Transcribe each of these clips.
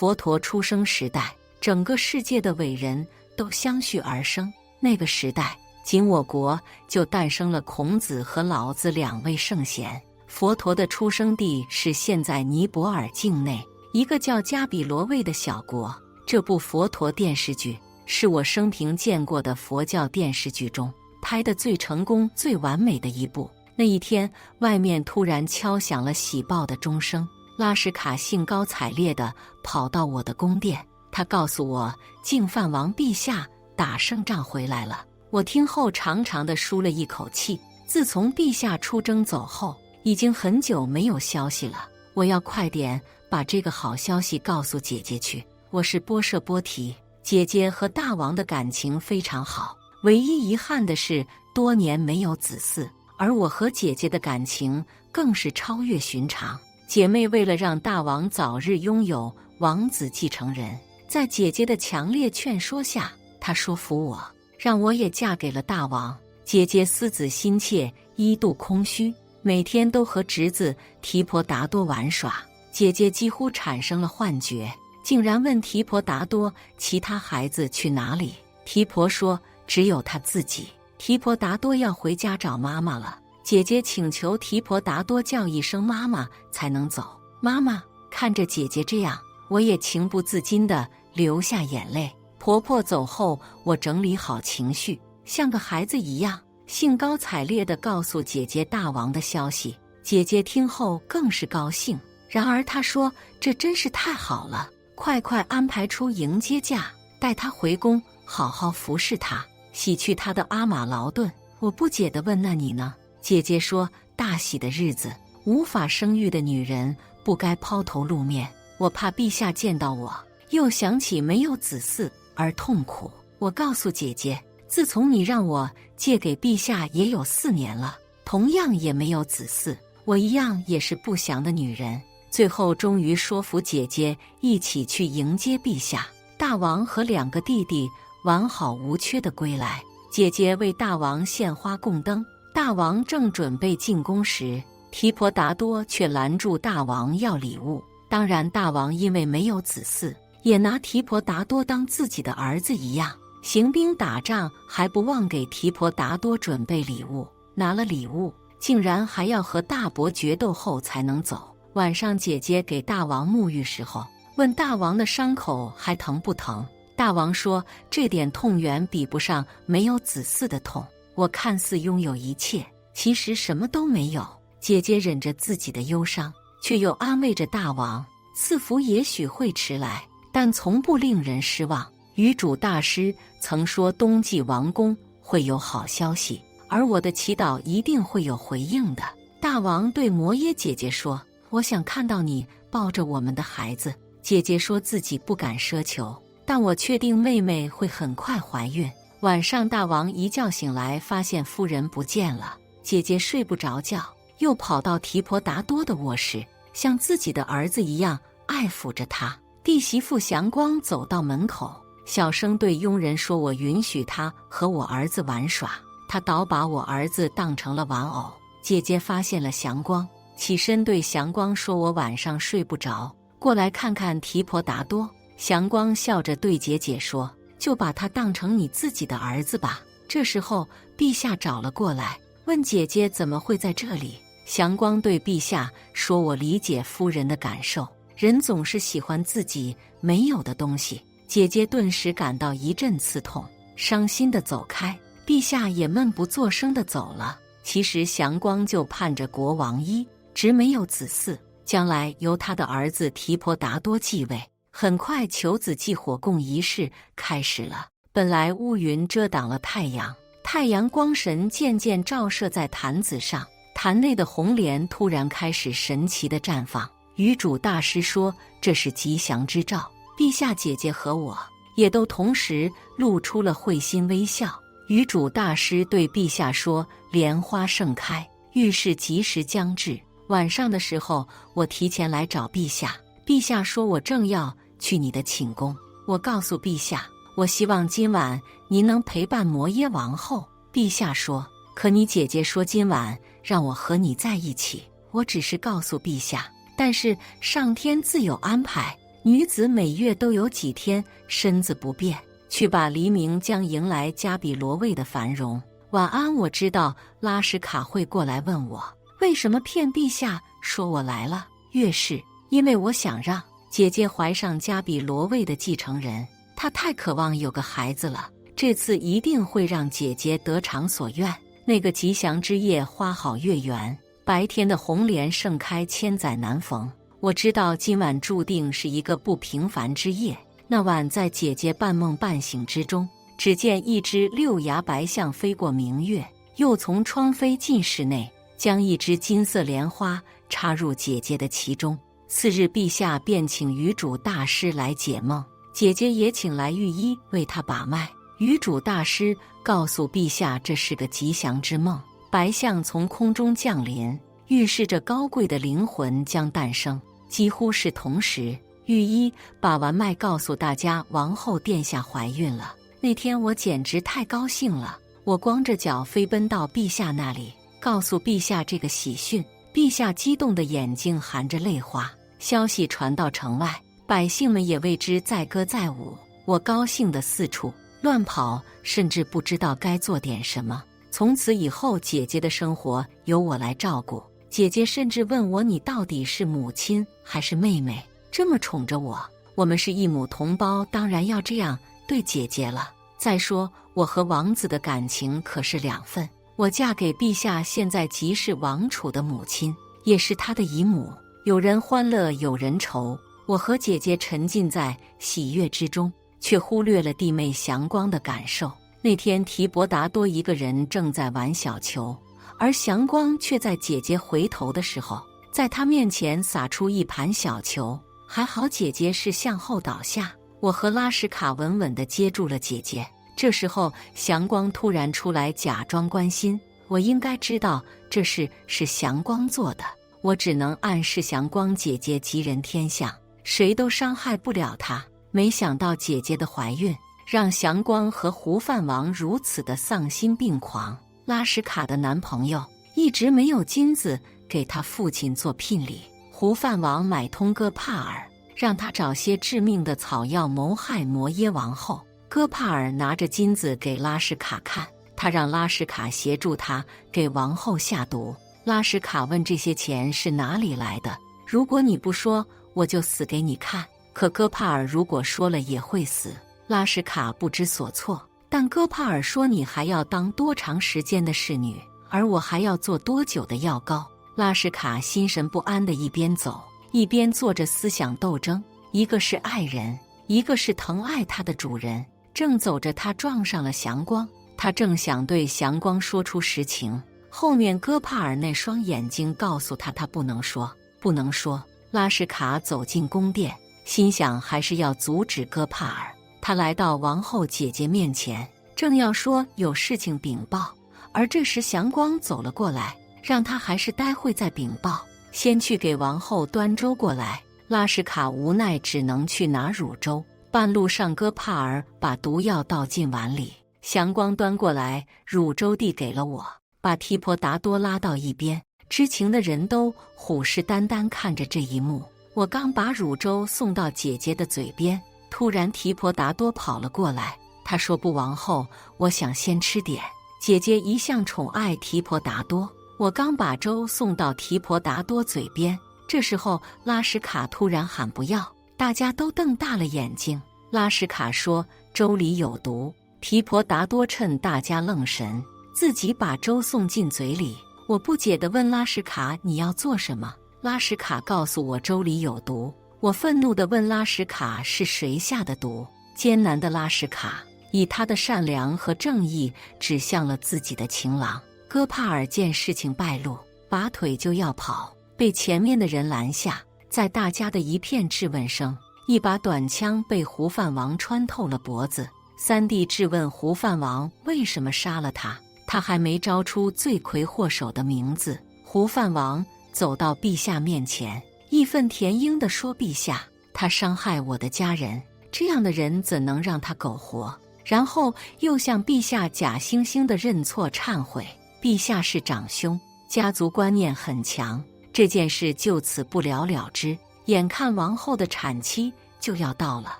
佛陀出生时代，整个世界的伟人都相续而生。那个时代，仅我国就诞生了孔子和老子2位圣贤。佛陀的出生地是现在尼泊尔境内一个叫加比罗卫的小国。这部佛陀电视剧是我生平见过的佛教电视剧中拍得最成功、最完美的一部。那一天，外面突然敲响了喜报的钟声，拉什卡兴高采烈地跑到我的宫殿，他告诉我，净饭王陛下打胜仗回来了。我听后长长地舒了一口气。自从陛下出征走后，已经很久没有消息了，我要快点把这个好消息告诉姐姐去。我是波舍波提，姐姐和大王的感情非常好，唯一遗憾的是多年没有子嗣，而我和姐姐的感情更是超越寻常。姐妹为了让大王早日拥有王子继承人，在姐姐的强烈劝说下，她说服我，让我也嫁给了大王。姐姐思子心切，一度空虚，每天都和侄子提婆达多玩耍。姐姐几乎产生了幻觉，竟然问提婆达多其他孩子去哪里。提婆说只有他自己。提婆达多要回家找妈妈了。姐姐请求提婆达多叫一声妈妈才能走。妈妈看着姐姐这样，我也情不自禁地流下眼泪。婆婆走后，我整理好情绪，像个孩子一样兴高采烈地告诉姐姐大王的消息。姐姐听后更是高兴，然而她说这真是太好了，快快安排出迎接驾，带她回宫好好服侍她，洗去她的阿玛劳顿。我不解地问，那你呢？姐姐说，大喜的日子，无法生育的女人不该抛头露面，我怕陛下见到我又想起没有子嗣而痛苦。我告诉姐姐，自从你让我借给陛下也有4年了，同样也没有子嗣，我一样也是不祥的女人。最后终于说服姐姐一起去迎接陛下。大王和2个弟弟完好无缺地归来，姐姐为大王献花供灯。大王正准备进宫时，提婆达多却拦住大王要礼物。当然，大王因为没有子嗣，也拿提婆达多当自己的儿子一样，行兵打仗还不忘给提婆达多准备礼物。拿了礼物，竟然还要和大伯决斗后才能走。晚上，姐姐给大王沐浴时候，问大王的伤口还疼不疼。大王说，这点痛远比不上没有子嗣的痛。我看似拥有一切，其实什么都没有。姐姐忍着自己的忧伤，却又安慰着大王，赐福也许会迟来，但从不令人失望。愚主大师曾说冬季王宫会有好消息，而我的祈祷一定会有回应的。大王对摩耶姐姐说，我想看到你抱着我们的孩子。姐姐说自己不敢奢求，但我确定妹妹会很快怀孕。晚上，大王一觉醒来，发现夫人不见了。姐姐睡不着觉，又跑到提婆达多的卧室，像自己的儿子一样爱抚着他。弟媳妇祥光走到门口，小声对佣人说，我允许他和我儿子玩耍。他倒把我儿子当成了玩偶。姐姐发现了祥光，起身对祥光说，我晚上睡不着，过来看看提婆达多。祥光笑着对姐姐说，就把他当成你自己的儿子吧。这时候，陛下找了过来，问姐姐怎么会在这里。祥光对陛下说，我理解夫人的感受，人总是喜欢自己没有的东西。姐姐顿时感到一阵刺痛，伤心地走开。陛下也闷不作声地走了。其实祥光就盼着国王一直没有子嗣，将来由他的儿子提婆达多继位。很快，求子祭火供仪式开始了。本来乌云遮挡了太阳，太阳光神渐渐照射在坛子上，坛内的红莲突然开始神奇的绽放。愚主大师说，这是吉祥之兆。陛下、姐姐和我也都同时露出了会心微笑。愚主大师对陛下说，莲花盛开，预示吉时将至。晚上的时候，我提前来找陛下。陛下说，我正要去你的寝宫。我告诉陛下，我希望今晚您能陪伴摩耶王后。陛下说，可你姐姐说今晚让我和你在一起。我只是告诉陛下，但是上天自有安排。女子每月都有几天身子不便，去把黎明将迎来加比罗卫的繁荣。晚安，我知道拉什卡会过来问我，为什么骗陛下说我来了？越是因为我想让姐姐怀上加比罗卫的继承人，她太渴望有个孩子了，这次一定会让姐姐得偿所愿。那个吉祥之夜，花好月圆，白天的红莲盛开，千载难逢。我知道今晚注定是一个不平凡之夜。那晚在姐姐半梦半醒之中，只见一只六牙白象飞过明月，又从窗飞进室内，将一只金色莲花插入姐姐的其中。次日，陛下便请余主大师来解梦，姐姐也请来御医为她把脉。余主大师告诉陛下，这是个吉祥之梦，白象从空中降临，预示着高贵的灵魂将诞生。几乎是同时，御医把完脉告诉大家，王后殿下怀孕了。那天我简直太高兴了，我光着脚飞奔到陛下那里，告诉陛下这个喜讯。陛下激动的眼睛含着泪花。消息传到城外，百姓们也为之载歌载舞。我高兴的四处乱跑，甚至不知道该做点什么。从此以后，姐姐的生活由我来照顾。姐姐甚至问我，你到底是母亲还是妹妹？这么宠着我。我们是一母同胞，当然要这样对姐姐了。再说，我和王子的感情可是两份。我嫁给陛下，现在即是王储的母亲，也是他的姨母。有人欢乐，有人愁。我和姐姐沉浸在喜悦之中，却忽略了弟妹祥光的感受。那天提婆达多一个人正在玩小球，而祥光却在姐姐回头的时候，在她面前撒出一盘小球。还好姐姐是向后倒下，我和拉什卡稳稳地接住了姐姐。这时候祥光突然出来假装关心，我应该知道这事是祥光做的，我只能暗示祥光姐姐吉人天相，谁都伤害不了她。没想到姐姐的怀孕让祥光和胡范王如此的丧心病狂。拉什卡的男朋友一直没有金子给他父亲做聘礼，胡范王买通哥帕尔，让他找些致命的草药谋害摩耶王后。哥帕尔拿着金子给拉什卡看，他让拉什卡协助他给王后下毒。拉什卡问这些钱是哪里来的，如果你不说，我就死给你看。可哥帕尔如果说了也会死。拉什卡不知所措，但哥帕尔说，你还要当多长时间的侍女，而我还要做多久的药膏。拉什卡心神不安地一边走一边做着思想斗争，一个是爱人，一个是疼爱他的主人。正走着，他撞上了祥光，他正想对祥光说出实情，后面哥帕尔那双眼睛告诉他，他不能说，不能说。拉什卡走进宫殿，心想还是要阻止哥帕尔。他来到王后姐姐面前，正要说有事情禀报，而这时祥光走了过来，让他还是待会再禀报，先去给王后端粥过来。拉什卡无奈只能去拿乳粥。半路上，哥帕尔把毒药倒进碗里，祥光端过来乳粥递给了我，把提婆达多拉到一边。知情的人都虎视眈眈看着这一幕。我刚把乳粥送到姐姐的嘴边，突然提婆达多跑了过来，他说，不，王后，我想先吃点。姐姐一向宠爱提婆达多，我刚把粥送到提婆达多嘴边，这时候拉什卡突然喊不要，大家都瞪大了眼睛。拉什卡说粥里有毒，提婆达多趁大家愣神，自己把粥送进嘴里。我不解地问拉什卡，你要做什么？拉什卡告诉我粥里有毒。我愤怒地问拉什卡，是谁下的毒？艰难的拉什卡以他的善良和正义指向了自己的情郎。哥帕尔见事情败露，拔腿就要跑，被前面的人拦下。在大家的一片质问声，一把短枪被胡范王穿透了脖子。三弟质问胡范王为什么杀了他，他还没招出罪魁祸首的名字。胡范王走到陛下面前，义愤填膺地说，陛下，他伤害我的家人，这样的人怎能让他苟活？然后又向陛下假惺惺地认错忏悔。陛下是长兄，家族观念很强，这件事就此不了了之。眼看王后的产期就要到了。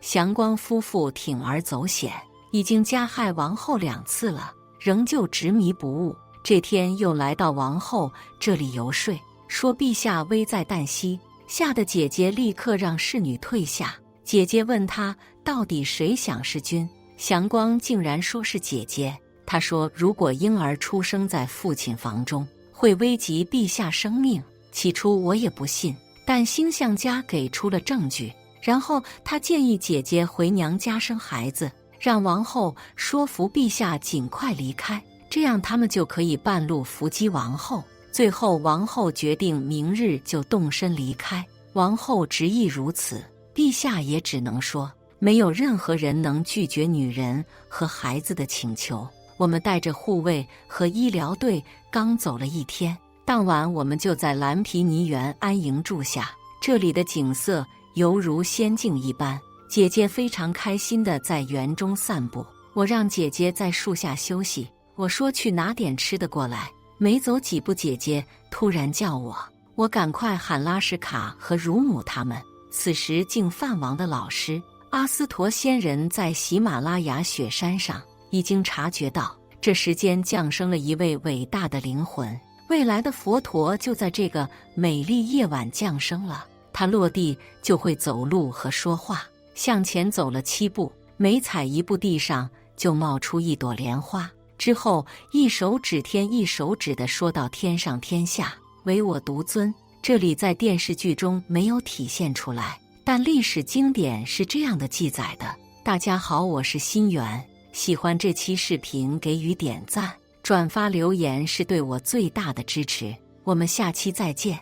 祥光夫妇铤而走险，已经加害王后2次了，仍旧执迷不悟。这天又来到王后这里游说，说陛下危在旦夕，吓得姐姐立刻让侍女退下。姐姐问她到底谁想弑君，祥光竟然说是姐姐。他说如果婴儿出生在父亲房中，会危及陛下生命。起初我也不信，但星象家给出了证据。然后他建议姐姐回娘家生孩子，让王后说服陛下尽快离开，这样他们就可以半路伏击王后。最后王后决定明日就动身离开。王后执意如此，陛下也只能说没有任何人能拒绝女人和孩子的请求。我们带着护卫和医疗队刚走了1天，当晚我们就在蓝皮尼园安营住下，这里的景色犹如仙境一般。姐姐非常开心地在园中散步，我让姐姐在树下休息，我说去拿点吃的过来。没走几步，姐姐突然叫我赶快喊拉什卡和乳母他们。此时净饭王的老师阿斯陀仙人在喜马拉雅雪山上已经察觉到，这时间降生了一位伟大的灵魂，未来的佛陀就在这个美丽夜晚降生了。他落地就会走路和说话，向前走了7步，每踩1步地上就冒出1朵莲花，之后一手指天一手指地说到天上天下，唯我独尊。这里在电视剧中没有体现出来，但历史经典是这样的记载的。大家好，我是心源，喜欢这期视频给予点赞、转发、留言是对我最大的支持。我们下期再见。